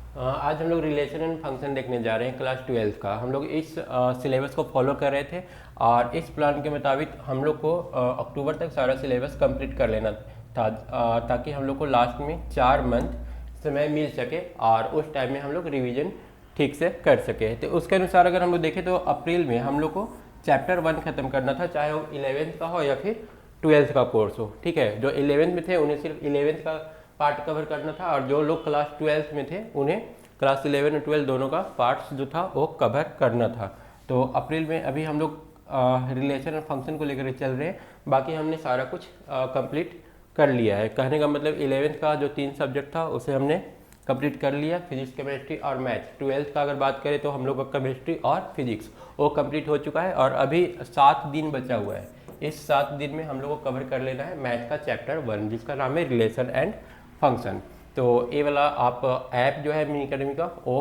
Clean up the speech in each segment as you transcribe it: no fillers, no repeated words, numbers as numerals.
आज हम लोग रिलेशन एंड फंक्शन देखने जा रहे हैं क्लास 12 का। हम लोग इस सिलेबस को फॉलो कर रहे थे और इस प्लान के मुताबिक हम लोग को अक्टूबर तक सारा सिलेबस कंप्लीट कर लेना था, ताकि हम लोग को लास्ट में 4 मंथ समय मिल सके और उस टाइम में हम लोग रिवीजन ठीक से कर सके। तो उसके अनुसार अगर हम लोग देखें तो अप्रैल में हम लोग को चैप्टर 1 खत्म करना था, चाहे वो 11th का हो या फिर 12th का कोर्स हो। ठीक है, जो 11th में थे उन्हें सिर्फ 11th का पार्ट कवर करना था और जो लोग क्लास 12th में थे उन्हें क्लास 11 और 12 दोनों का पार्ट्स जो था वो कवर करना था। तो अप्रैल में अभी हम लोग रिलेशन और फंक्शन को लेकर चल रहे हैं। बाकी हमने सारा कुछ कंप्लीट कर लिया है। कहने का मतलब 11th का जो 3 सब्जेक्ट था उसे हमने कंप्लीट कर लिया, फिजिक्स केमिस्ट्री और मैथ। 12th का अगर बात करें तो हम लोग का केमिस्ट्री और फिजिक्स वो कंप्लीट हो चुका है और अभी 7 दिन बचा हुआ है। इस 7 दिन में हम लोग को कवर कर लेना है मैथ का चैप्टर 1, जिसका नाम है रिलेशन एंड फंक्शन। तो ये वाला आप ऐप जो है मिनी अकेडमी का वो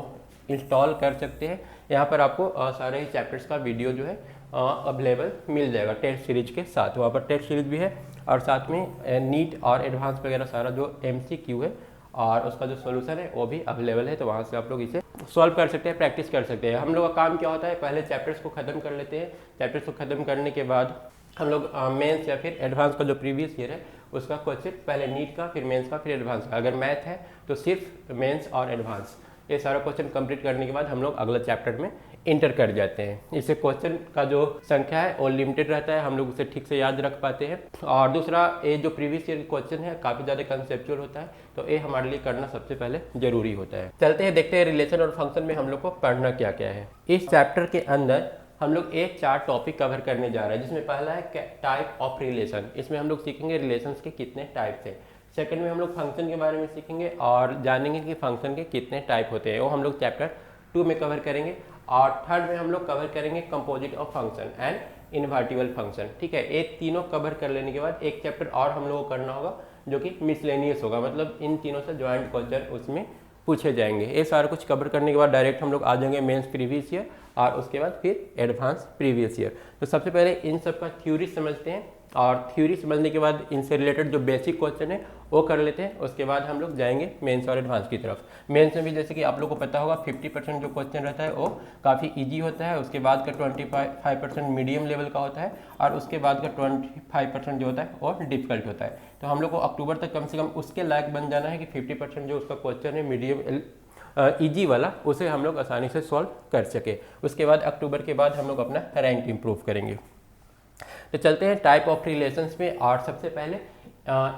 इंस्टॉल कर सकते हैं। यहाँ पर आपको सारे ही चैप्टर्स का वीडियो जो है अवेलेबल मिल जाएगा टेस्ट सीरीज के साथ। वहाँ पर टेस्ट सीरीज भी है और साथ में नीट और एडवांस वगैरह सारा जो MCQ है और उसका जो सोल्यूशन है वो भी अवेलेबल है। तो वहाँ से आप लोग इसे सॉल्व कर सकते हैं, प्रैक्टिस कर सकते हैं। हम लोग का काम क्या होता है, पहले चैप्टर्स को ख़त्म कर लेते हैं। चैप्टर्स को ख़त्म करने के बाद हम लोग मेंस या फिर एडवांस का जो प्रीवियस ईयर है उसका क्वेश्चन, पहले नीट का फिर मेंस का फिर एडवांस का। अगर मैथ है तो सिर्फ मेंस और एडवांस, ये सारा क्वेश्चन कंप्लीट करने के बाद हम लोग अगला चैप्टर में इंटर कर जाते हैं। इससे क्वेश्चन का जो संख्या है वो लिमिटेड रहता है, हम लोग उसे ठीक से याद रख पाते हैं। और दूसरा, ये जो प्रीवियस ईयर क्वेश्चन है काफ़ी ज़्यादा कंसेप्चुअल होता है, तो ये हमारे लिए करना सबसे पहले जरूरी होता है। चलते हैं, देखते हैं रिलेशन और फंक्शन में हम लोग को पढ़ना क्या क्या है। इस चैप्टर के अंदर हम लोग एक 4 टॉपिक कवर करने जा रहे हैं, जिसमें पहला है टाइप ऑफ रिलेशन। इसमें हम लोग सीखेंगे रिलेशंस के कितने टाइप्स हैं। सेकंड में हम लोग फंक्शन के बारे में सीखेंगे और जानेंगे कि फंक्शन के कितने टाइप होते हैं, वो हम लोग चैप्टर 2 में कवर करेंगे। और थर्ड में हम लोग कवर करेंगे composite of function and invertible function. ठीक है, ये तीनों कवर कर लेने के बाद एक चैप्टर और हम लोग को करना होगा जो कि मिसलेनियस होगा, मतलब इन तीनों से ज्वाइंट क्वेश्चन उसमें पूछे जाएंगे। ये सारा कुछ कवर करने के बाद डायरेक्ट हम लोग आ जाएंगे मेंस प्रीवियस ईयर और उसके बाद फिर एडवांस प्रीवियस ईयर। तो सबसे पहले इन सब का थ्योरी समझते हैं और थ्योरी समझने के बाद इनसे रिलेटेड जो बेसिक क्वेश्चन है वो कर लेते हैं। उसके बाद हम लोग जाएंगे मेंस और एडवांस की तरफ। मेंस में भी जैसे कि आप लोग को पता होगा 50% जो क्वेश्चन रहता है वो काफ़ी ईजी होता है, उसके बाद का 25% मीडियम लेवल का होता है और उसके बाद का 25% जो होता है वो डिफिकल्ट होता है। तो हम लोग को अक्टूबर तक कम से कम उसके लायक बन जाना है कि 50% जो उसका क्वेश्चन है मीडियम ईजी वाला, उसे हम लोग आसानी से सॉल्व कर सके। उसके बाद अक्टूबर के बाद हम लोग अपना रैंक इम्प्रूव करेंगे। तो चलते हैं टाइप ऑफ रिलेशंस में। और सबसे पहले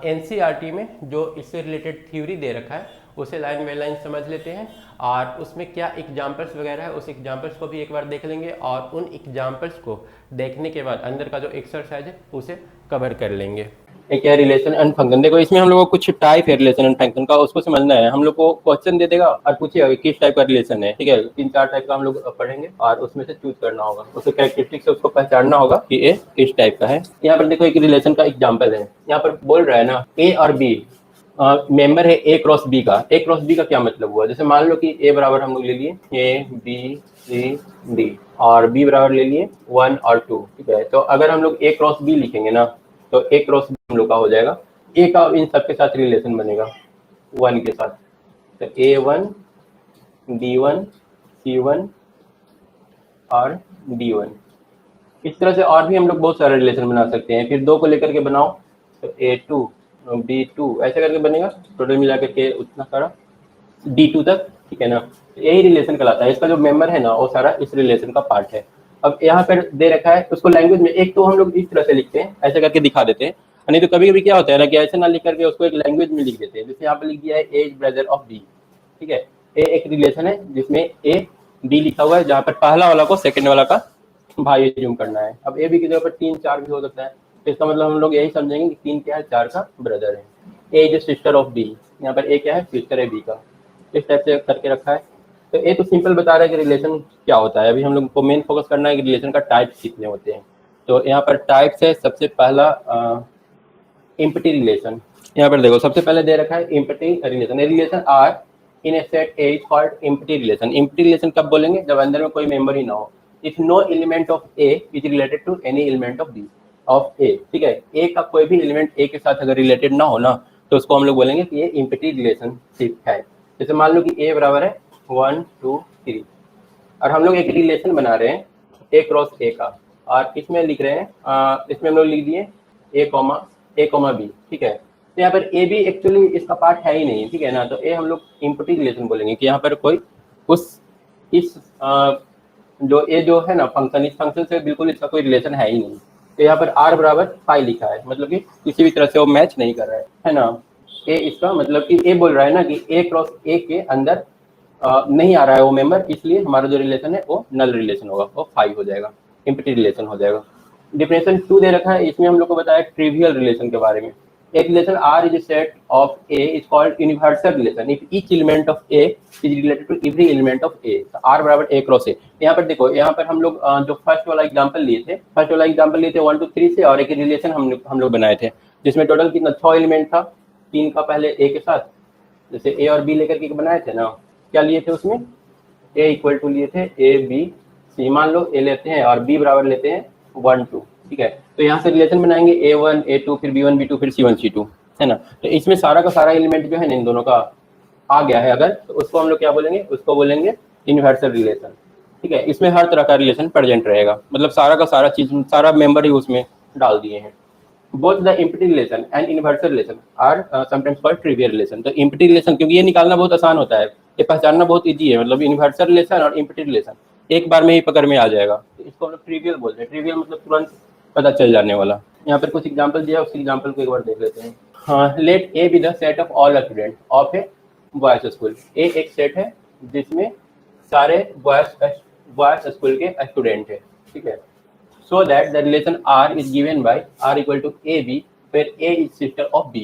NCERT में जो इससे रिलेटेड थ्योरी दे रखा है उसे लाइन बाय लाइन समझ लेते हैं और उसमें क्या एग्जाम्पल्स वगैरह है उस एग्जाम्पल्स को भी एक बार देख लेंगे और उन एग्जाम्पल्स को देखने के बाद अंदर का जो एक्सरसाइज है उसे कवर कर लेंगे। एक है रिलेशन एंड फंक्शन। देखो, इसमें हम लोग को कुछ टाइप है रिलेशन एंड फंक्शन का, उसको समझना है। हम लोग को क्वेश्चन दे देगा और पूछेगा कि किस टाइप का रिलेशन है। ठीक है, 3-4 टाइप का हम लोग पढ़ेंगे और उसमें से चूज करना होगा, उसके कैरेक्टरिस्टिक्स से उसको पहचानना होगा कि ये किस टाइप का है। यहाँ पर देखो एक रिलेशन का एग्जाम्पल है, यहाँ पर बोल रहा है ना A और B मेंबर है A क्रॉस B का। A क्रॉस B का क्या मतलब हुआ, जैसे मान लो कि A बराबर हम लोग ले लिए A B C D और B बराबर ले लिए 1 और 2। ठीक है, तो अगर हम लोग A क्रॉस B लिखेंगे ना तो A क्रॉस B हम लोग का हो जाएगा, A का इन सबके साथ रिलेशन बनेगा 1 के साथ, तो A1 B1 C1 और D1। इस तरह से और भी हम लोग बहुत सारे रिलेशन बना सकते हैं। फिर 2 को लेकर के बनाओ तो A2 B2 ऐसे करके बनेगा, टोटल मिला करके उतना सारा D2 तक। ठीक है ना, यही रिलेशन कहलाता है। इसका जो मेंबर है ना वो सारा इस रिलेशन का पार्ट है। अब यहाँ पर दे रखा है उसको लैंग्वेज में, एक तो हम लोग इस तरह से लिखते हैं, ऐसे करके दिखा देते हैं, नहीं तो कभी कभी क्या होता है ना कि ऐसे ना लिख करके उसको एक लैंग्वेज में लिख देते हैं। जैसे यहाँ पर लिख दिया है ए ब्रदर ऑफ बी। ठीक है, ए एक रिलेशन है जिसमें ए बी लिखा हुआ है, जहाँ पर पहला वाला को सेकंड वाला का भाई एज्यूम करना है। अब ए बी की जगह पर 3-4 भी हो सकता है, तो इसका मतलब हम लोग यही समझेंगे कि 3 क्या है, 4 का ब्रदर है। ए इज सिस्टर ऑफ बी, यहाँ पर ए क्या है, सिस्टर है बी का। इस टाइप से करके रखा है। तो ये तो सिंपल बता रहा है कि रिलेशन क्या होता है। अभी हम लोग को मेन फोकस करना है कि रिलेशन का टाइप कितने होते हैं। तो यहाँ पर टाइप्स है, सबसे पहला इम्पटी रिलेशन। यहाँ पर देखो सबसे पहले दे रखा है empty relation. Relation R in A set A is called empty relation. Empty relation कब बोलेंगे, जब अंदर में कोई मेंबर ही ना हो। If no element of A is related to any element of B of A. ठीक है, ए का कोई भी एलिमेंट ए के साथ अगर रिलेटेड ना हो ना तो उसको हम लोग बोलेंगे कि ये इम्पटी रिलेशनशिप है। जैसे मान लो कि ए बराबर है 1 2 3 और हम लोग एक रिलेशन बना रहे हैं ए क्रॉस ए का, और इसमें लिख रहे हैं इसमें हम लोग लिख दिए ए कॉमा बी, ठीक है। तो यहाँ पर ए बी एक्चुअली इसका पार्ट है ही नहीं, ठीक है ना, तो ए हम लोग इम्प्लिसिट रिलेशन बोलेंगे कि यहाँ पर कोई उस इस जो ए जो है ना फंक्शन, इस फंक्शन से बिल्कुल इसका कोई रिलेशन है ही नहीं। तो यहाँ पर आर बराबर फाई लिखा है, मतलब कि किसी भी तरह से वो मैच नहीं कर रहा है ना। ए इसका मतलब कि ए बोल रहा है ना कि ए क्रॉस ए के अंदर नहीं आ रहा है वो मेंबर, इसलिए हमारा जो रिलेशन है वो नल रिलेशन होगा, वो फाई हो जाएगा, इम्प्लिसिट रिलेशन हो जाएगा। डिफिनेशन 2 दे रखा है, इसमें हम लोग को बताया ट्रिवियल रिलेशन के बारे में। एक relation R is a set of A is called universal relation if each element of A is related to every element of A. R बराबर ए क्रॉस ए। यहाँ पर देखो, यहाँ पर हम लोग जो फर्स्ट वाला एग्जांपल लिए थे 1 2 3 से, और एक रिलेशन हम लोग बनाए थे जिसमें टोटल कितना 6 एलिमेंट था, 3 का पहले ए के साथ, जैसे ए और बी लेकर के बनाए थे ना। क्या लिए थे उसमें, ए इक्वल टू लिए थे ए बी सी, मान लो ए लेते हैं और बी बराबर लेते हैं 1 2, ठीक है। तो यहाँ से रिलेशन बनाएंगे A1 A2 फिर B1 B2 फिर C1 C2, है ना। तो इसमें सारा का सारा एलिमेंट जो है ना इन दोनों का आ गया है अगर, तो उसको हम लोग क्या बोलेंगे, उसको बोलेंगे यूनिवर्सल रिलेशन, ठीक है। इसमें हर तरह का रिलेशन प्रेजेंट रहेगा, मतलब सारा का सारा चीज, सारा मेंबर ही उसमें डाल दिए हैं। Both the implicit relation and universal relation are sometimes called trivial relation. तो इम्प्लिसिट रिलेशन क्योंकि ये निकालना बहुत आसान होता है, ये पहचानना बहुत इजी है, मतलब यूनिवर्सल रिलेशन और इम्प्लिसिट रिलेशन एक बार में ही पकड़ में आ जाएगा, तो इसको हम लोग ट्रिवियल बोलते हैं। ट्रिवियल मतलब तुरंत पता चल जाने वाला। यहाँ पर कुछ एग्जांपल दिया, उस एग्जांपल को एक बार देख लेते हैं। हाँ, let A B the set of all student of a boys school. A एक सेट है जिसमें सारे बॉयज स्कूल के स्टूडेंट है, ठीक है। So that the relation R is given by R equal to AB, where A is sister of B।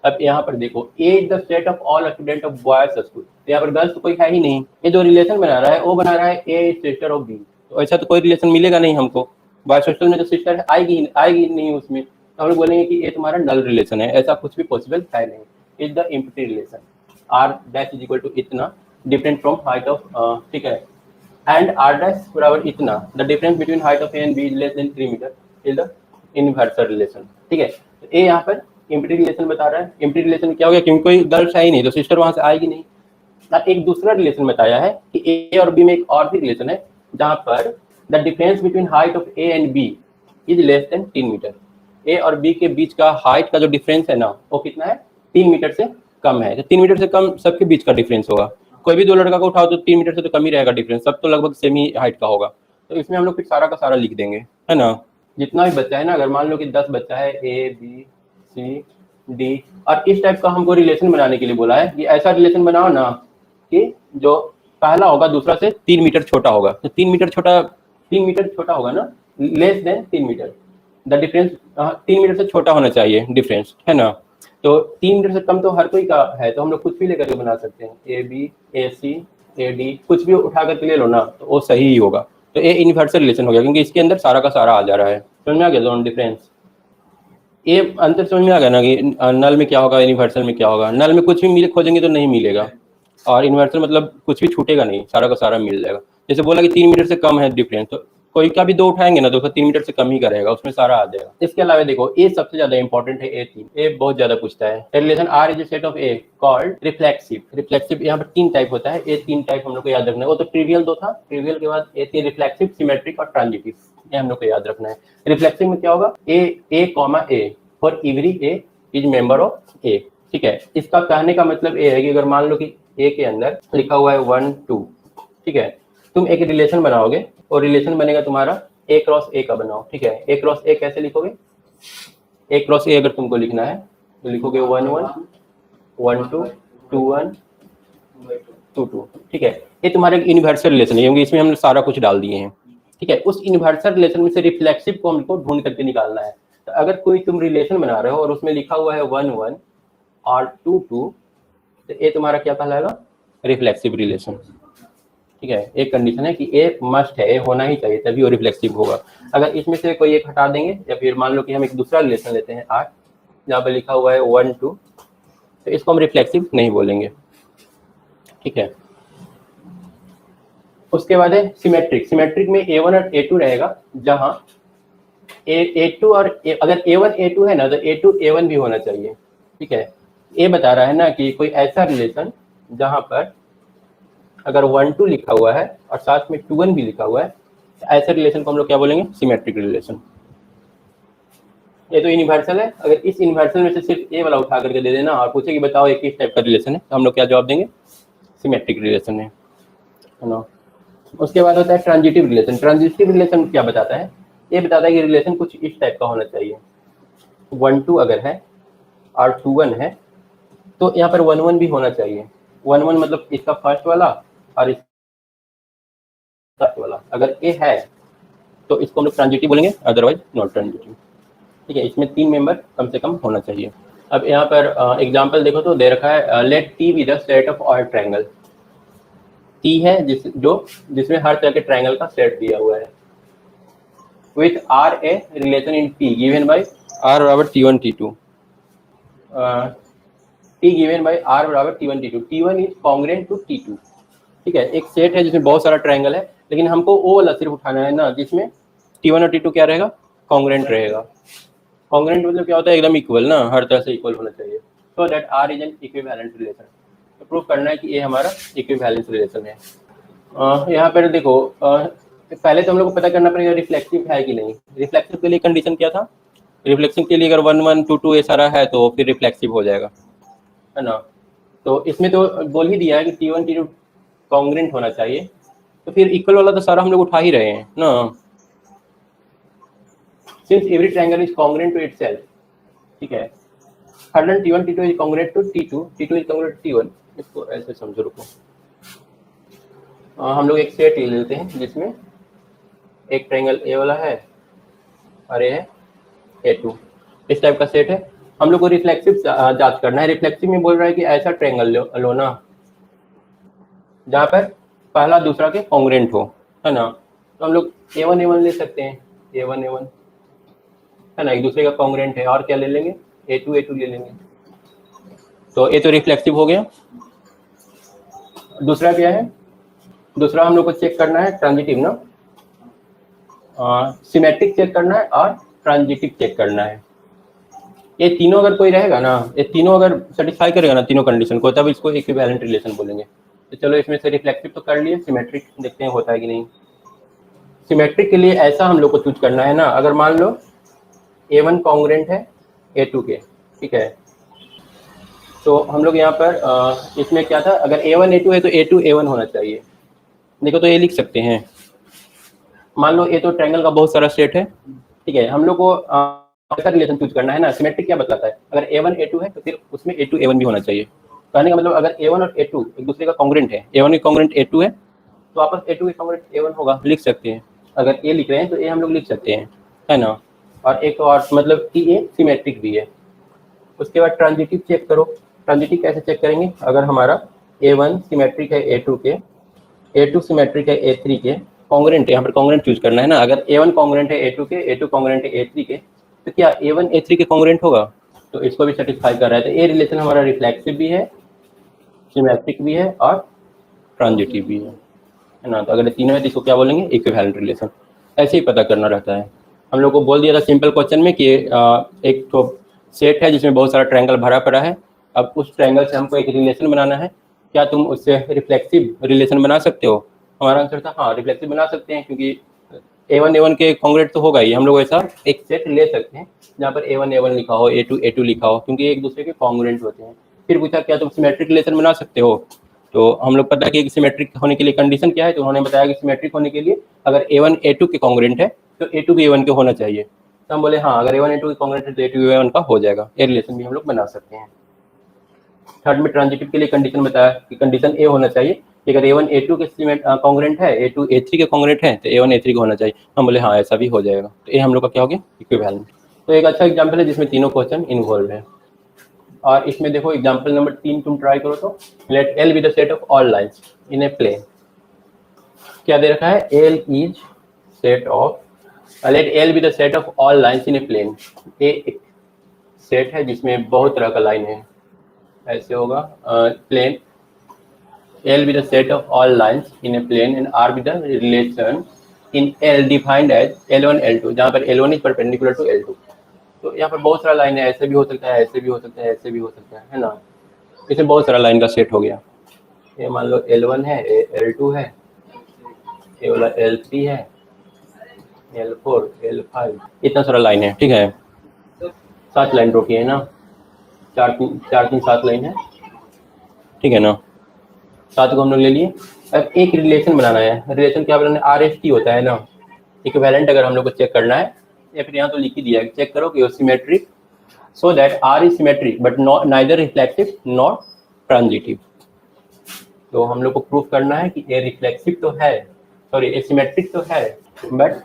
अब यहाँ पर देखो, A is the set of all student of boys school। तो यहाँ पर गर्ल्स तो कोई है ही नहीं, ये जो रिलेशन बना रहा है वो बना रहा है A is sister of B। तो ऐसा तो कोई रिलेशन मिलेगा नहीं हमको, बॉयज हॉस्टल में तो सिस्टर आएगी नहीं उसमें, तो हम लोग बोलेंगे कि ये तुम्हारा नल रिलेशन है, ऐसा कुछ भी पॉसिबल है नहीं। Is the implicit relation R dash is equal to इतना डिफरेंट फ्रॉम हाइट ऑफ, ठीक है, and r dash बराबर इतना, the difference between height of a and b is less than 3 meter is the inversor relation, ठीक है। तो a यहाँ पर इम्प्लिसिट रिलेशन बता रहा है। इम्प्लिसिट रिलेशन क्या हो गया, क्योंकि कोई गर्ल्स है ही नहीं तो सिस्टर वहां से आएगी नहीं। और एक दूसरा रिलेशन बताया है कि a और b में एक और भी रिलेशन है जहां पर the difference between height of a and b is less than 3 metre. a और b के बीच का हाइट का जो डिफरेंस है ना वो कितना है, 3 मीटर से कम है। तो 3 मीटर से कम सबके बीच का डिफरेंस होगा, कोई भी दो लड़का को उठाओ तो 3 मीटर से तो कम ही रहेगा डिफरेंस, सब तो लगभग सेम ही हाइट का होगा। तो इसमें हम लोग फिर सारा का सारा लिख देंगे, है ना। जितना भी बच्चा है ना, अगर मान लो कि 10 बच्चा है ए बी सी डी, और इस टाइप का हमको रिलेशन बनाने के लिए बोला है कि ऐसा रिलेशन बनाओ ना कि जो पहला होगा दूसरा से 3 मीटर छोटा होगा। तो 3 मीटर छोटा होगा ना, less than 3 metre, the difference 3 metre से छोटा होना चाहिए डिफरेंस, है ना। तो 3 मीटर से कम तो हर कोई का है, तो हम लोग कुछ भी लेकर के बना सकते हैं, A B A C A D, कुछ भी उठा करके ले लो ना तो वो सही ही होगा। तो ए यूनिवर्सल रिलेशन हो गया क्योंकि इसके अंदर सारा का सारा आ जा रहा है। समझ में आ गया दोनों डिफरेंस, ये अंतर समझ में आ गया ना कि नल में क्या होगा, यूनिवर्सल में क्या होगा। नल में कुछ भी मिले खोजेंगे तो नहीं मिलेगा, और यूनिवर्सल मतलब कुछ भी छूटेगा नहीं, सारा का सारा मिल जाएगा। जैसे बोला कि 3 मीटर से कम है डिफरेंस, तो कोई का भी दो उठाएंगे ना तो 3 मीटर से कम ही करेगा, उसमें सारा आ जाएगा। इसके अलावा देखो, ए सबसे ज्यादा इंपॉर्टेंट है, ए बहुत ज्यादा पूछता है। Relation R is set of A called reflexive. Reflexive यहाँ पर 3 टाइप होता है, ये 3 टाइप हम लोग को याद रखना है। वो तो ट्रिवियल 2 था, ट्रिवियल के बाद ए 3 रिफ्लेक्सिव, सिमेट्रिक और ट्रांजिटिव, ये हम लोग को याद रखना है। रिफ्लेक्सिव में क्या होगा, A comma A for every A is member of A, ठीक है। इसका कहने का मतलब ये है कि अगर मान लो कि ए के अंदर लिखा हुआ है 1 2, ठीक है, तुम एक रिलेशन बनाओगे और रिलेशन बनेगा तुम्हारा ए क्रॉस ए का बनाओ, ठीक है। ए क्रॉस ए कैसे लिखोगे, ए क्रॉस ए अगर तुमको लिखना है तो लिखोगे 1 1 1 2 2 1 2 2, ठीक है। ये तुम्हारा एक यूनिवर्सल रिलेशन है क्योंकि इसमें हमने सारा कुछ डाल दिए हैं, ठीक है। उस यूनिवर्सल रिलेशन में से रिफ्लेक्सिव को हमको ढूंढ करके निकालना है। तो अगर कोई तुम रिलेशन बना रहे हो और उसमें लिखा हुआ है 1 1 और 2 2, तो ये तुम्हारा क्या कहलाएगा, रिफ्लेक्सिव रिलेशन, ठीक है। एक कंडीशन है कि ए मस्ट है, ए होना ही चाहिए तभी वो रिफ्लेक्सिव होगा। अगर इसमें से कोई एक हटा देंगे, या फिर मान लो कि हम एक दूसरा रिलेशन लेते हैं 8, जहाँ पर लिखा हुआ है 1 2, तो इसको हम रिफ्लेक्सिव नहीं बोलेंगे, ठीक है। उसके बाद है सिमेट्रिक। सिमेट्रिक में A1 और A2 रहेगा, जहाँ A2 और अगर A1 A2 है ना तो A2 A1 भी होना चाहिए, ठीक है। ये बता रहा है ना कि कोई ऐसा रिलेशन जहाँ पर अगर 1 2 लिखा हुआ है और साथ में 2 1 भी लिखा हुआ है, तो ऐसे रिलेशन को हम लोग क्या बोलेंगे? Symmetric relation. ये तो यूनिवर्सल है। अगर इस यूनिवर्सल में से सिर्फ ए वाला उठा करके दे देना और पूछे कि बताओ एक किस टाइप का रिलेशन है, तो हम लोग क्या जवाब देंगे? सिमेट्रिक रिलेशन है ना। उसके बाद होता है ट्रांजिटिव रिलेशन। ट्रांजिटिव रिलेशन क्या बताता है? ये बताता है कि रिलेशन कुछ इस टाइप का होना चाहिए। 1 2 अगर है और 2 1 है, तो यहाँ पर 1 1 भी होना चाहिए। 1 1 मतलब इसका फर्स्ट वाला और इसका फर्स्ट वाला। अगर ए है तो इसको हम लोग ट्रांजिटिव बोलेंगे, अदरवाइज नॉट ट्रांजिटिव। ठीक है, इसमें 3 मेंबर कम से कम होना चाहिए। अब यहाँ पर एग्जाम्पल देखो तो दे रखा है, let T be the set of all triangle. T है जिसमें हर तरह के ट्रायंगल का सेट दिया हुआ है, with R a relation in T given by R बराबर T1 T2। T given by R बराबर T1 T2। T1 is congruent to T2। ठीक है, एक सेट है जिसमें बहुत सारा ट्रायंगल है, लेकिन हमको वो वाला सिर्फ उठाना है ना जिसमें T1 और T2 क्या रहेगा? कॉन्ग्रुएंट रहेगा। कॉन्ग्रुएंट मतलब क्या होता है? एकदम इक्वल ना, हर तरह से इक्वल होना चाहिए। So that R is an equivalent relation. तो प्रूव करना है कि ये हमारा इक्विवेलेंस रिलेशन है। यहाँ पर देखो, पहले तो हम लोग को पता करना पड़ेगा रिफ्लेक्सिव है कि नहीं। रिफ्लेक्सिव के लिए कंडीशन क्या था? रिफ्लेक्सिव के लिए अगर 1 1 2 2 ये सारा है तो फिर रिफ्लेक्सिव हो जाएगा, है ना। तो इसमें तो बोल ही दिया है कि T1 T2 कॉन्ग्रुएंट होना चाहिए, तो फिर इक्वल वाला तो सारा हम लोग उठा ही रहे हैं ना। Since every triangle is congruent to itself, ठीक है, हर T1 T2 is congruent to T2, T2 is congruent to T1। इसको ऐसे समझो, रुको। हम लोग एक सेट ले लेते हैं जिसमें एक ट्रायंगल ए वाला है और ये है A2। इस टाइप का सेट है। हम लोग को रिफ्लेक्सिव जांच करना है। रिफ्लेक्सिव में बोल रहा है कि ऐसा ट्रायंगल लो ना जहाँ पर पहला दूसरा के कॉन्ग्रुएंट हो, है ना। तो हम लोग A1 A1 ले सकते हैं, A1 A1, है ना, एक दूसरे का कॉन्ग्रुएंट है। और क्या ले लेंगे? A2 A2 ले लेंगे। तो ये तो रिफ्लेक्सिव हो गया। दूसरा क्या है? दूसरा हम लोग को चेक करना है ट्रांजिटिव ना, सिमेट्रिक चेक करना है और ट्रांजिटिव चेक करना है। ये तीनों अगर कोई रहेगा ना, ये तीनों अगर सेटिस्फाई करेगा ना तीनों कंडीशन को, तब इसको इक्विवेलेंट रिलेशन बोलेंगे। तो चलो इसमें से रिफ्लेक्सिव तो कर लिए, सिमेट्रिक देखते हैं होता है कि नहीं। सिमेट्रिक के लिए ऐसा हम लोग को चूज करना है ना, अगर मान लो A1 कॉन्ग्रुएंट है A2 के, ठीक है, तो हम लोग यहाँ पर इसमें क्या था, अगर A1 A2 है तो A2 A1 होना चाहिए। देखो तो ये लिख सकते हैं, मान लो ये तो ट्रायंगल का बहुत सारा सेट है, ठीक है, हम लोग को ऐसा रिलेशन चूज करना है ना। सिमेट्रिक क्या बताता है? अगर A1 A2 है तो फिर उसमें A2 A1 भी होना चाहिए। कहने का मतलब अगर A1 और A2 एक दूसरे का कॉन्ग्रुएंट है, A1 की कॉन्ग्रुएंट A2 है तो वापस A2 की कॉन्ग्रुएंट A1 होगा, लिख सकते हैं। अगर A लिख रहे हैं तो A हम लोग लिख सकते हैं, है ना। और एक और मतलब कि ये सिमेट्रिक भी है। उसके बाद ट्रांजिटिव चेक करो। ट्रांजिटिव कैसे चेक करेंगे? अगर हमारा A1 सिमेट्रिक है A2 के, A2 सिमेट्रिक है A3 के, कॉन्ग्रुएंट है, यहाँ पर कॉन्ग्रुएंट चूज करना है ना। अगर A1 कॉन्ग्रुएंट है A2 के, A2 कॉन्ग्रुएंट है A3 के, तो क्या A1 A3 के कॉन्ग्रुएंट होगा? तो इसको भी सेटिस्फाई कर रहा है। तो ये रिलेशन हमारा रिफ्लेक्सिव भी है, सिमेट्रिक भी है और ट्रांजिटिव भी है ना। तो अगर तीनों है तो इसको क्या बोलेंगे? Equivalent relation. ऐसे ही पता करना रहता है। हम लोग को बोल दिया था सिंपल क्वेश्चन में कि एक तो सेट है जिसमें बहुत सारा ट्रायंगल भरा पड़ा है। अब उस ट्रायंगल से हमको एक रिलेशन बनाना है, क्या तुम उससे रिफ्लेक्सिव रिलेशन बना सकते हो? हमारा आंसर था हाँ, रिफ्लेक्सिव बना सकते हैं, क्योंकि A1 A1 के कॉन्ग्रुएंट तो होगा ही। हम लोग ऐसा एक सेट ले सकते हैं जहाँ पर A1 A1 लिखा हो, A2 A2 लिखा हो, क्योंकि एक दूसरे के कॉन्ग्रुएंट होते हैं। फिर पूछा क्या तुम सिमेट्रिक रिलेशन बना सकते हो? तो हम लोग पता है कि सिमेट्रिक होने के लिए कंडीशन क्या है, तो उन्होंने बताया कि सिमेट्रिक होने के लिए अगर A1 A2 के कॉन्ग्रुएंट है तो A2 भी A1 के होना चाहिए। तो हम बोले हाँ, अगर A1 A2 के कॉन्ग्रुएंट है तो A2 A1 का हो जाएगा। ये रिलेशन भी हम लोग बना सकते हैं। थर्ड में ट्रांजिटिव के लिए कंडीशन बताया कि कंडीशन ए होना चाहिए कि अगर A1 A2 के कॉन्ग्रुएंट है, A2 A3 के कॉन्ग्रुएंट है, तो A1 A3 का होना चाहिए। हम बोले हाँ, ऐसा भी हो जाएगा। तो ये हम लोग का क्या हो गया? इक्विवेलेंट। तो एक अच्छा एग्जाम्पल है जिसमें तीनों क्वेश्चन इन्वॉल्व है। और इसमें देखो एग्जाम्पल नंबर 3 तुम ट्राई करो तो, let L be the set of all lines in a plane. क्या दे रखा है? L is set of, let L be the set of all lines in a plane. ये एक सेट है जिसमें बहुत तरह का लाइन है। ऐसे होगा plane L be the set of all lines in a plane and R be the relation in L defined as L1 L2, जहाँ पर L1 is perpendicular to L2। तो यहाँ पर बहुत सारा लाइन है, ऐसे भी हो सकता है, ऐसे भी हो सकता है, ऐसे भी हो सकता है ना। इसमें बहुत सारा लाइन का सेट हो गया। ये मान लो L1 है, L2 है, ये वाला L3 है, L4, L5, इतना सारा लाइन है, ठीक है। 7 लाइन ड्रॉ किए है ना, 4 3 7 लाइन है, ठीक है ना। 7 को हम लोग ले लिए। अब एक रिलेशन बनाना है। रिलेशन क्या बनाना है? RST होता है ना, इक्विवेलेंट अगर हम लोग को चेक करना है, या फिर यहाँ तो लिख ही दिया है, चेक करो कि symmetric so that R is symmetric but not neither reflexive not transitive. तो हम लोग को प्रूफ करना है कि ये रिफ्लेक्सिव तो है, सॉरी ये सिमेट्रिक तो है बट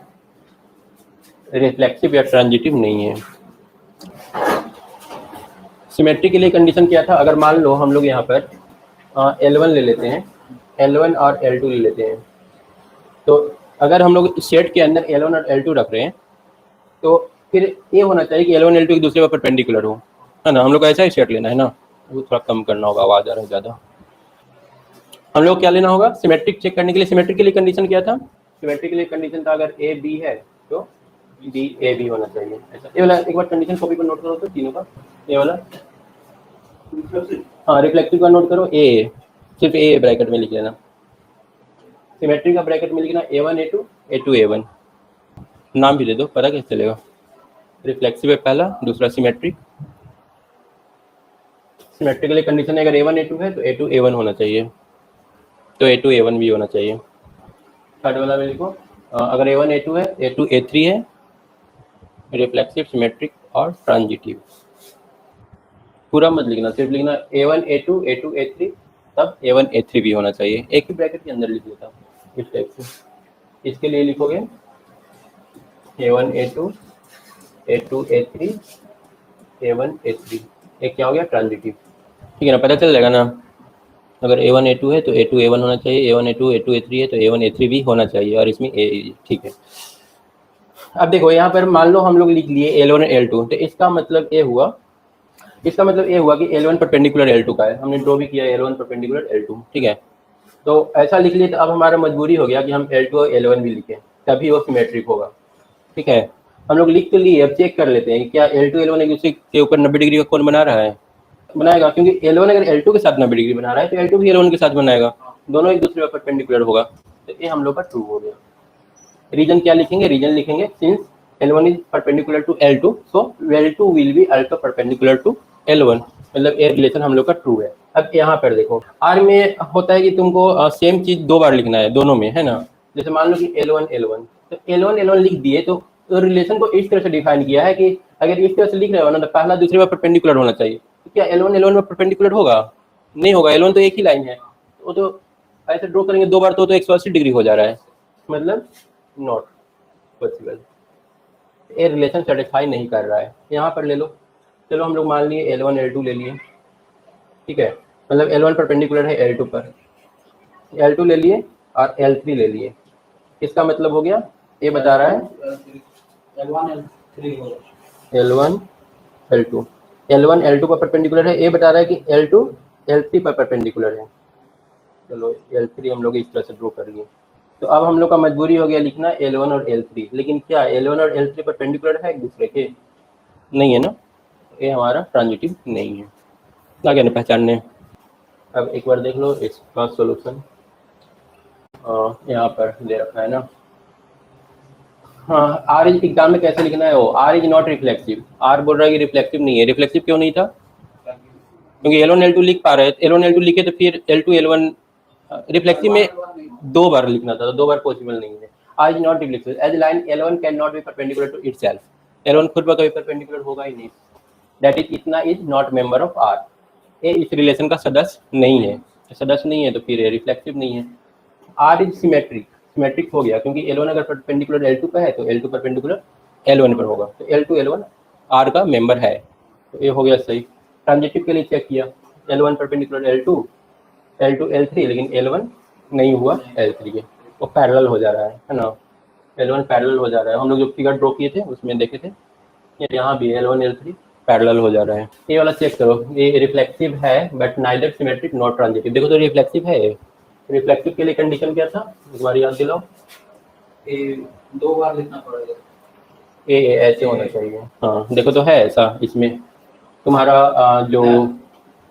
रिफ्लेक्सिव या ट्रांजिटिव नहीं है। सिमेट्री के लिए कंडीशन क्या था? अगर मान लो हम लोग यहाँ पर L1 ले लेते हैं, L1 और L2 ले लेते हैं, तो अगर हम लोग सेट के अंदर L1 और L2 रख रहे हैं तो फिर ये होना चाहिए कि L1 L2 एक दूसरे पर परपेंडिकुलर हो, है ना। हम लोग को ऐसा ही सेट लेना है ना, वो थोड़ा कम करना होगा, आवाज़ आ रहा है ज़्यादा। हम लोग क्या लेना होगा सिमेट्रिक चेक करने के लिए? सिमेट्रिक के लिए कंडीशन क्या था? सिमेट्रिक के लिए कंडीशन था अगर A B है तो B A B होना चाहिए, ऐसा। ये वाला एक बार कंडीशन कॉपी पर नोट करो तो तीनों का, ये वाला, हाँ रिफ्लेक्टिव का नोट करो, A सिर्फ A ब्रैकेट में लिख लेना, सिमेट्री का ब्रैकेट में लिखना A1 A2 A2 A1, नाम भी दे दो, पता कैसे चलेगा। रिफ्लेक्सिव है पहला, दूसरा सिमेट्रिक। सिमेट्रिक के लिए कंडीशन है अगर A1 A2 है तो A2 A1 होना चाहिए, तो A2 A1 भी होना चाहिए। थर्ड वाला में लिखो अगर A1 A2 है, A2 A3 है, रिफ्लेक्सिव सिमेट्रिक और ट्रांजिटिव। पूरा मत लिखना, सिर्फ लिखना A1 A2 A2 A3, तब A1 A3 भी होना चाहिए, एक ही ब्रैकेट के अंदर लिख लेता इस टाइप से। इसके लिए लिखोगे A1 A2 A2 A3 A1 A3, एक क्या हो गया ट्रांजिटिव, ठीक है ना, पता चल जाएगा ना। अगर A1 A2 है तो A2 A1 होना चाहिए, A1 A2 A2 A3 है तो A1 A3 भी होना चाहिए, और इसमें A, ठीक है। अब देखो यहाँ पर मान लो हम लोग लिख लिए L1 L2, तो इसका मतलब ये हुआ, इसका मतलब ये हुआ कि L1 परपेंडिकुलर L2 का है, हमने ड्रॉ भी किया L1 परपेंडिकुलर L2, ठीक है। तो ऐसा लिख लिए, तो अब हमारा मजबूरी हो गया कि हम L2 और L1 भी लिखें, तभी वो सिमेट्रिक होगा, ठीक है। हम लोग लिख तो लिए, अब चेक कर लेते हैं कि क्या L2 L1 एक दूसरे के ऊपर 90 डिग्री का कोण बना रहा है, बनाएगा, क्योंकि L1 अगर L2 के साथ 90 डिग्री बना रहा है तो L2 भी L1 के साथ बनाएगा, दोनों एक दूसरे पर परपेंडिकुलर होगा, तो ये हम लोग का ट्रू हो गया। रीजन क्या लिखेंगे? रीजन लिखेंगे since L1 is perpendicular to L2 so L2 will be also perpendicular to L1, मतलब ये रिलेशन हम लोग का ट्रू है। अब यहाँ पर देखो R में होता है कि तुमको सेम चीज 2 बार लिखना है दोनों में, है ना। जैसे मान लो कि L1 L1, तो L1 L1 लिख दिए, तो रिलेशन को इस तरह से डिफाइन किया है कि अगर इस तरह से लिख रहे हो ना, तो पहला दूसरे पर परपेंडिकुलर होना चाहिए। तो क्या L1 L1 में परपेंडिकुलर होगा? नहीं होगा, L1 तो एक ही लाइन है, वो तो ऐसे ड्रॉ करेंगे 2 बार तो 180 डिग्री हो जा रहा है, मतलब नॉट पॉसिबल, ये रिलेशन सेटिस्फाई नहीं कर रहा है। यहाँ पर ले लो, चलो हम लोग मान लिए L1 L2 ले लिए, ठीक है, मतलब L1 परपेंडिकुलर है L2 पर, L2 ले लिए और L3 ले लिए, इसका मतलब हो गया, ये बता रहा है L1 L2, L1 L2 पर परपेंडिकुलर है, ये बता रहा है कि L2 L3 पर परपेंडिकुलर है। चलो L3 हम लोग इस तरह से ड्रॉ कर लिए, तो अब हम लोग का मजबूरी हो गया लिखना L1 और L3, लेकिन क्या L1 और L3 परपेंडिकुलर है एक दूसरे के? नहीं है ना, ये हमारा ट्रांजिटिव नहीं है, क्या कहना पहचानने। अब एक बार देख लो इसका सॉल्यूशन, यहाँ पर दे रखा है ना, हाँ R इज एग्जाम में कैसे लिखना है, वो R is not reflexive, R बोल रहा है कि रिफ्लेक्सिव नहीं है। रिफ्लेक्सिव क्यों नहीं था? क्योंकि L1 L2 लिख पा रहे हैं, L1 L2 लिखे तो फिर L2 L1, रिफ्लेक्सिव में 2 बार लिखना था, तो 2 बार पॉसिबल नहीं है। R is not reflexive as line L1 can not be perpendicular to itself, L1 खुद पर कभी परपेंडिकुलर होगा ही नहीं, दैट इज इतना is not member of R, ये इस रिलेशन का सदस्य नहीं है, सदस्य नहीं है तो फिर रिफ्लेक्सिव नहीं है। R इज सिमेट्रिक, सिमेट्रिक हो गया क्योंकि L1 अगर परपेंडिकुलर L2 पे है तो L2 परपेंडिकुलर L1 पर होगा, तो L2 L1 R का मेंबर है, तो ये हो गया सही। ट्रांजिटिव के लिए चेक किया, L1 perpendicular L2 L2 L3, लेकिन L1 नहीं हुआ L3 के, वो पैरेलल हो जा रहा है ना, L1 पैरेलल हो जा रहा है। हम लोग जो फिगर ड्रॉ किए थे उसमें देखे थे, यहाँ भी L1 L3 पैरेलल हो जा रहा है। ये वाला चेक करो, ये रिफ्लेक्सिव है but neither symmetric not transitive, देखो तो रिफ्लेक्सिव है। रिफ्लेक्सिव के लिए कंडीशन क्या था, एक बार याद दिलाओ। 2 बार लिखना पड़ेगा, ये ऐसे होना चाहिए, हाँ देखो तो है ऐसा, इसमें तुम्हारा जो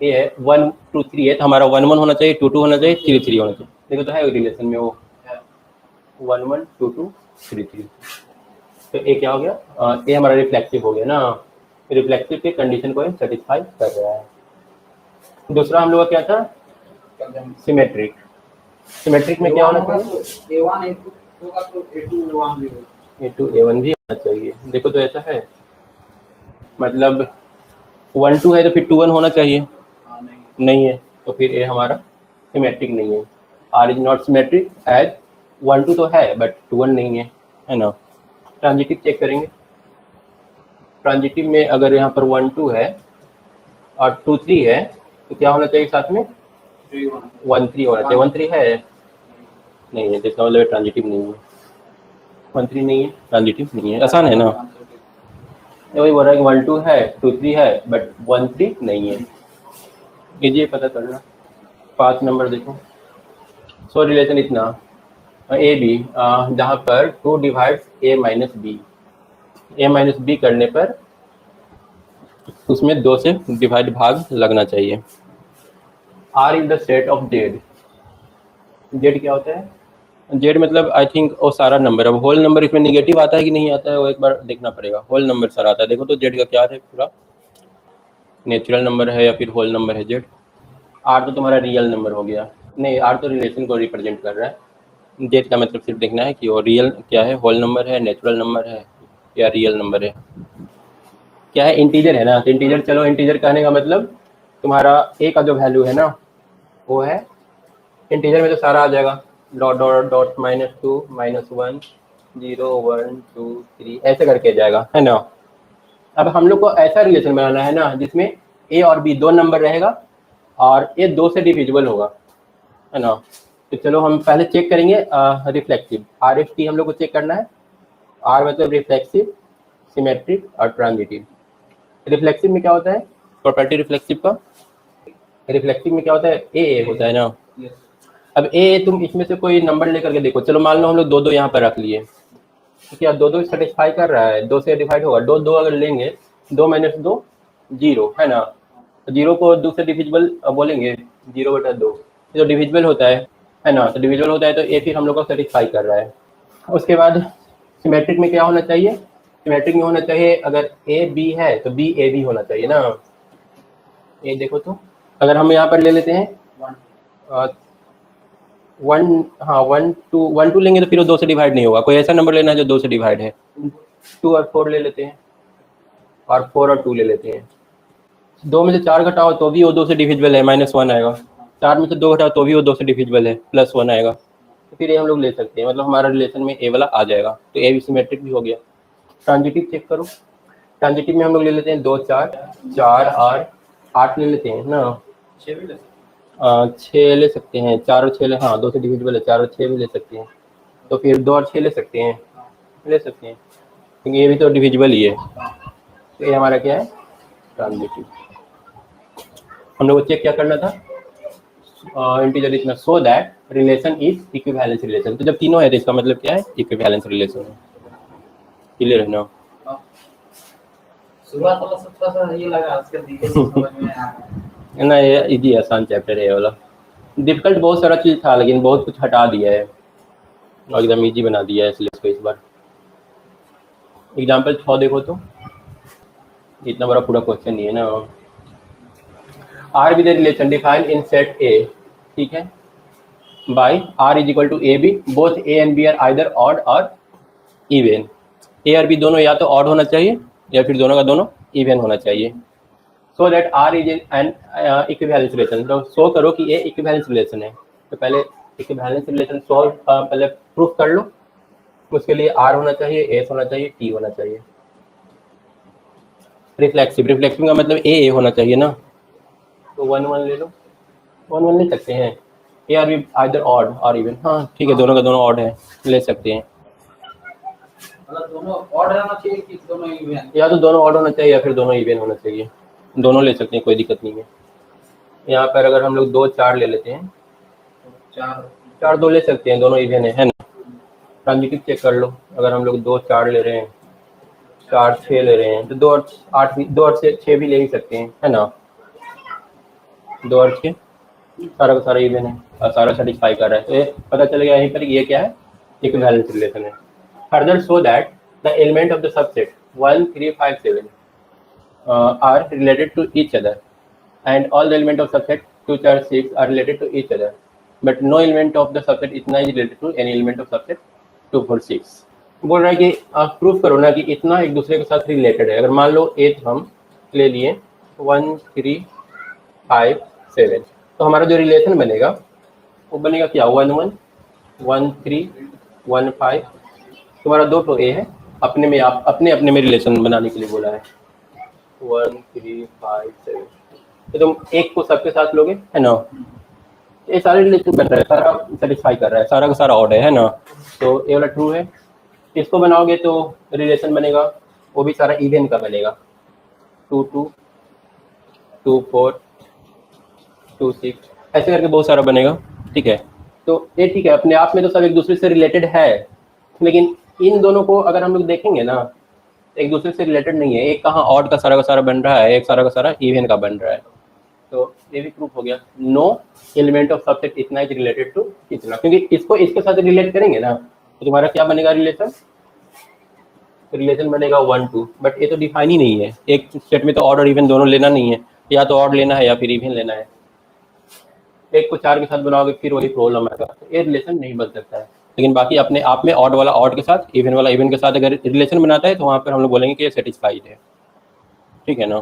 ये है 1 2 3 है तो हमारा 1 1 होना चाहिए, 2 2 होना चाहिए, 3 3 होना चाहिए। देखो तो है रिलेशन में वो 1 1 2 2 3 3। तो ए क्या हो गया, ए हमारा रिफ्लेक्सिव हो गया ना, रिफ्लेक्सिव की कंडीशन को सेटिस्फाई कर रहा है। दूसरा हम लोग का क्या था, सिमेट्रिक। सिमेट्रिक में क्या होना चाहिए, A2 A1 भी होना चाहिए। देखो तो ऐसा है, मतलब 1 2 है तो फिर 2 1 होना चाहिए, नहीं है तो फिर ए हमारा सिमेट्रिक नहीं है। R is not symmetric as 1 2 तो है बट 2 1 नहीं है ना। ट्रांजिटिव चेक करेंगे, ट्रांजिटिव में अगर यहाँ पर 1 2 है और 2 3 है तो क्या होना चाहिए साथ में, 1 3 होना चाहिए। 1 3 है, नहीं है, तो इसका मतलब ट्रांजिटिव नहीं है। 1 3 नहीं है, ट्रांजिटिव नहीं है, आसान है ना। वही बोल रहा है कि 1 2 है, 2 3 है बट 1 3 नहीं है, इजी पता करना। 5 नंबर देखो, सो रिलेशन इतना ए बी, जहाँ पर 2 divides A minus B, A minus B करने पर उसमें 2 से डिवाइड भाग लगना चाहिए। R is the set of Z, Z क्या होता है, जेड मतलब आई थिंक वो सारा नंबर। अब होल नंबर इसमें निगेटिव आता है कि नहीं आता है वो एक बार देखना पड़ेगा। होल नंबर सारा आता है, देखो तो जेड का क्या है, पूरा नेचुरल नंबर है या फिर होल नंबर है जेड। आर तो तुम्हारा रियल नंबर हो गया, नहीं आर तो रिलेशन को रिप्रेजेंट कर रहा है। जेड का मतलब सिर्फ देखना है कि वो रियल क्या है, होल नंबर है, नेचुरल नंबर है या रियल नंबर है। क्या है, इंटीजर है ना, तो इंटीजर, चलो इंटीजर कहने का मतलब तुम्हारा ए का जो वैल्यू है ना वो है इंटीजर में तो सारा आ जाएगा, डॉट डॉट डॉट -2 -1 0 1 2 3 ऐसे करके जाएगा, है ना। अब हम लोग को ऐसा रिलेशन बनाना है ना जिसमें ए और बी दो नंबर रहेगा और ये 2 से डिविजिबल होगा, है ना। तो चलो हम पहले चेक करेंगे रिफ्लेक्सिव, आर एफ टी हम लोग को चेक करना है। आर मतलब रिफ्लेक्सिव, सिमेट्रिक और ट्रांजिटिव। रिफ्लेक्सिव में क्या होता है, प्रॉपर्टी रिफ्लेक्सिव का, रिफ्लेक्सिव में क्या होता है, ए होता है ना। अब ए तुम इसमें से कोई नंबर लेकर के देखो, चलो मान लो हम लोग 2 2 यहाँ पर रख लिए, तो क्या 2 2 सेटिस्फाई कर रहा है, 2 से डिवाइड होगा, 2 2 अगर लेंगे 2 - 2 0, है ना। तो 0 को 2 से डिविजिबल बोलेंगे, 0/2 तो डिविजिबल होता है ना। तो डिविजिबल होता है तो ए फिर हम लोग को सेटिस्फाई कर रहा है। उसके बाद सिमेट्रिक में क्या होना चाहिए, सिमेट्रिक में होना चाहिए अगर ए बी है तो बी ए बी होना चाहिए ना। ये देखो तो अगर हम यहाँ पर ले लेते हैं 1 2 लेंगे तो फिर वो 2 से डिवाइड नहीं होगा, कोई ऐसा नंबर लेना है जो 2 से डिवाइड है। 2 और 4 ले लेते हैं, और 4 और 2 ले लेते हैं। 2 में से 4 घटाओ तो भी वो 2 से डिविजिबल है, -1 आएगा। 4 में से 2 घटाओ तो भी वो 2 से डिविजिबल है, +1 आएगा। तो फिर ये हम लोग ले सकते हैं, मतलब हमारा रिलेशन में ए वाला आ जाएगा, तो ए भी सिमेट्रिक भी हो गया। ट्रांजिटिव चेक करो, ट्रांजिटिव में हम लोग ले लेते हैं 2 4 4 और 8 ले लेते हैं ना, 6 ले सकते हैं, 4 और 6 हाँ 2 से डिविजिबल है, 4 और 6 भी ले सकते हैं। तो फिर 2 और 6 ले सकते हैं, क्योंकि ये भी तो डिविजिबल ही है। तो ये हमारा क्या है, ट्रांजिटिव। हम लोग को चेक क्या करना था, इंटीजर इतना, so that relation is equivalence relation. तो जब तीनों है तो इसका मतलब क्या है, इक्विवेलेंस रिलेशन है। क्लियर है ना। शुरुआत वाला सब थोड़ा सा ये लगा, उसके धीरे से समझ में आया ना। ये इजी आसान चैप्टर है ये वाला, डिफिकल्ट बहुत सारा चीज़ था लेकिन बहुत कुछ हटा दिया है और एकदम इजी बना दिया है इसलिए इसको इस बार। एग्जाम्पल 6 देखो तो, इतना बड़ा पूरा क्वेश्चन नहीं है ना। R with relation defined in set A, ठीक है, by R is equal to A B, both A and B are either odd और इवन। ए और बी दोनों या तो ऑड होना चाहिए या फिर दोनों का दोनों इवन होना चाहिए। So that R is an equivalence relation. तो शो करो कि ये इक्विवेलेंस रिलेशन है। तो पहले इक्विवेलेंस रिलेशन सॉल्व पहले प्रूफ कर लो। उसके लिए आर होना चाहिए, एस होना चाहिए, टी होना चाहिए। रिफ्लेक्सिव, रिफ्लेक्सिव का मतलब ए होना चाहिए ना, तो 1 1 ले लो, 1 1 ले सकते हैं। A R be either odd और इवन, हाँ ठीक है, दोनों का दोनों ऑड है, ले सकते हैं। मतलब दोनों ऑड रहना चाहिए कि दोनों इवन, या तो दोनों ऑड होना चाहिए या फिर दोनों इवन होना चाहिए, दोनों ले सकते हैं, कोई दिक्कत नहीं है। यहाँ पर अगर हम लोग 2 4 ले लेते हैं, 4 2 ले सकते हैं, दोनों इवन है ना। ट्रांजिटिव चेक कर लो, अगर हम लोग 2 4 ले रहे हैं, 4 6 ले रहे हैं तो 2 और 6 भी ले ही सकते हैं, है ना। 2 और 6 सारा का सारा इवन है और सारा सेटिस्फाई कर रहा है, तो ये पता चलेगा यहीं पर ये क्या है, इक्विवेलेंस रिलेशन है। Further show that the element of the subset 1 3 5 7 are related to each other and all the element of subset 2 4 6 are related to each other, but no element of the subset इतना is related to any element of subset 2 4 6। बोल रहा है कि आप proof करो ना कि इतना एक दूसरे के साथ रिलेटेड है। अगर मान लो एथ हम ले लिए 1 3 5 7, तो हमारा जो रिलेशन बनेगा वो बनेगा क्या, 1 1 1 3 1 5। तुम्हारा दो तो ए है, अपने में आप अपने अपने में रिलेशन बनाने के लिए बोला है 1 3 5 7, तो तुम एक को सबके साथ लोगे है ना, ये सारे रिलेशन बन रहा है, सारा सेटिस्फाई कर रहा है, सारा का सारा ऑड है ना, तो ये वाला ट्रू है। इसको बनाओगे तो रिलेशन बनेगा वो भी सारा इवन का बनेगा 2 2 2 4 2 6, ऐसे करके बहुत सारा बनेगा। ठीक है, तो ये ठीक है, अपने आप में तो सब एक दूसरे से रिलेटेड है, लेकिन इन दोनों को अगर हम लोग देखेंगे ना, एक दूसरे से रिलेटेड नहीं है। एक कहाँ ऑड का सारा बन रहा है, एक सारा का सारा इवन का बन रहा है, तो ये भी प्रूफ हो गया। नो एलिमेंट ऑफ सबसेट इतना इज रिलेटेड टू इतना, क्योंकि इसको इसके साथ रिलेट करेंगे ना तो तुम्हारा क्या बनेगा, रिलेशन बनेगा 1 2, बट ये तो डिफाइन ही नहीं है। एक सेट में तो ऑड और इवन दोनों लेना नहीं है, या तो ऑड लेना है या फिर इवन लेना है। एक को 4 के साथ बनाओगे फिर वही प्रॉब्लम आएगा, तो ये रिलेशन नहीं बन सकता है। लेकिन बाकी अपने आप में ऑड वाला ऑड के साथ, इवन वाला इवन के साथ अगर रिलेशन बनाता है तो वहाँ पर हम लोग बोलेंगे कि ये सेटिस्फाइड है। ठीक है ना।